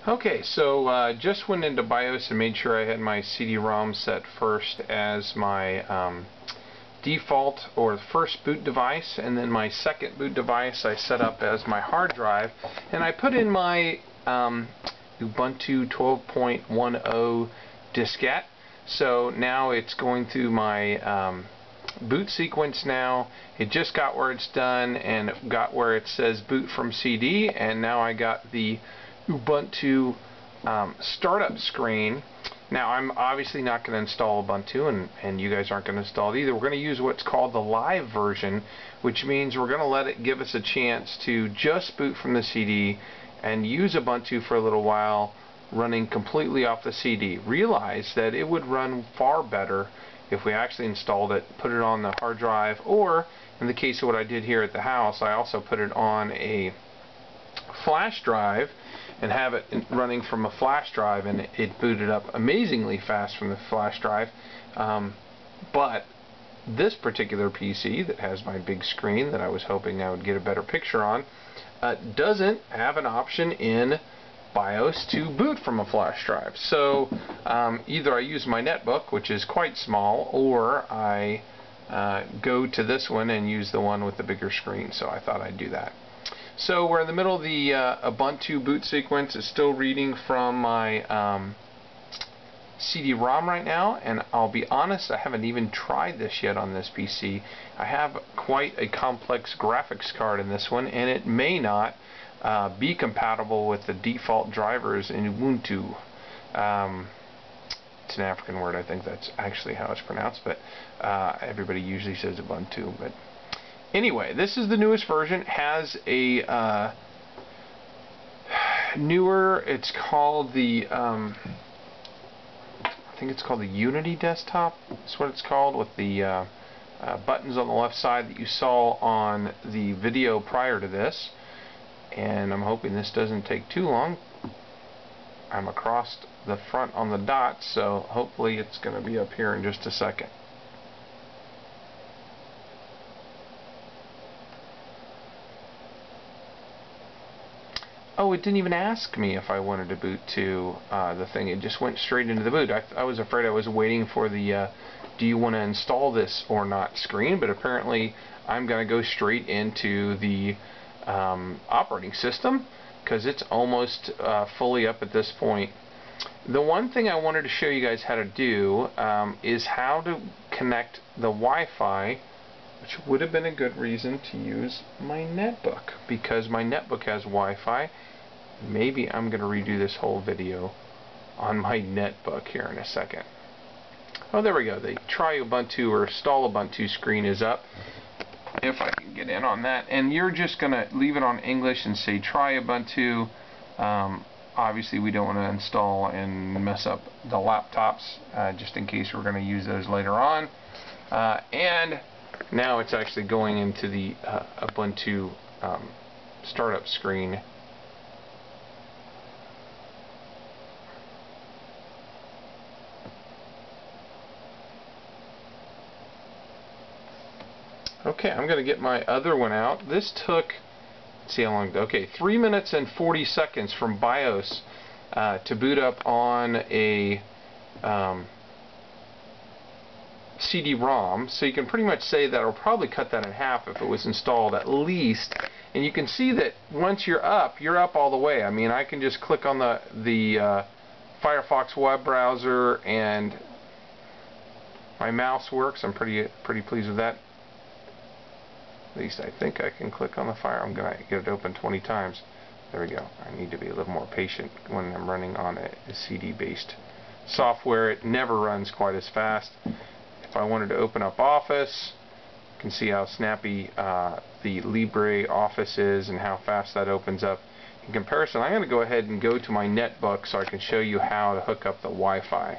Okay, so just went into BIOS and made sure I had my CD-ROM set first as my default or first boot device, and then my second boot device I set up as my hard drive, and I put in my Ubuntu 12.10 diskette. So now it's going through my boot sequence now. It just got where it's done and it got where it says boot from CD, and now I got the Ubuntu startup screen. Now I'm obviously not going to install Ubuntu, and you guys aren't going to install it either. We're going to use what's called the live version, which means we're going to let it give us a chance to just boot from the CD and use Ubuntu for a little while, running completely off the CD. Realize that it would run far better if we actually installed it, put it on the hard drive, or in the case of what I did here at the house, I also put it on a flash drive and have it running from a flash drive, and it booted up amazingly fast from the flash drive. But this particular PC that has my big screen that I was hoping I would get a better picture on doesn't have an option in BIOS to boot from a flash drive. So either I use my netbook, which is quite small, or I go to this one and use the one with the bigger screen. So I thought I'd do that. So we're in the middle of the Ubuntu boot sequence. It's still reading from my CD-ROM right now, and I'll be honest, I haven't even tried this yet on this PC. I have quite a complex graphics card in this one, and it may not be compatible with the default drivers in Ubuntu. It's an African word, I think that's actually how it's pronounced, but everybody usually says Ubuntu. But anyway, this is the newest version. It has a newer, it's called the I think it's called the Unity desktop. That's what it's called, with the buttons on the left side that you saw on the video prior to this. And I'm hoping this doesn't take too long. I'm across the front on the dot, so hopefully it's going to be up here in just a second. Oh, it didn't even ask me if I wanted to boot to the thing. It just went straight into the boot. I was afraid I was waiting for the do you want to install this or not screen, but apparently I'm going to go straight into the operating system because it's almost fully up at this point. The one thing I wanted to show you guys how to do is how to connect the Wi-Fi, which would have been a good reason to use my netbook, because my netbook has Wi-Fi. Maybe I'm going to redo this whole video on my netbook here in a second. Oh, there we go. The try Ubuntu or install Ubuntu screen is up, if I can get in on that. And you're just going to leave it on English and say try Ubuntu. Obviously we don't want to install and mess up the laptops, just in case we're going to use those later on. And now it's actually going into the Ubuntu startup screen. Okay, I'm going to get my other one out. This took, let's see how long, okay, 3 minutes and 40 seconds from BIOS to boot up on a CD-ROM, so you can pretty much say that it'll probably cut that in half if it was installed at least. And you can see that once you're up all the way. I mean, I can just click on the Firefox web browser and my mouse works. I'm pretty pleased with that. At least I think I can click on the fire. I'm going to get it open 20 times. There we go. I need to be a little more patient when I'm running on a CD-based software. It never runs quite as fast. If I wanted to open up Office, you can see how snappy the LibreOffice is and how fast that opens up. In comparison, I'm going to go ahead and go to my netbook so I can show you how to hook up the Wi-Fi.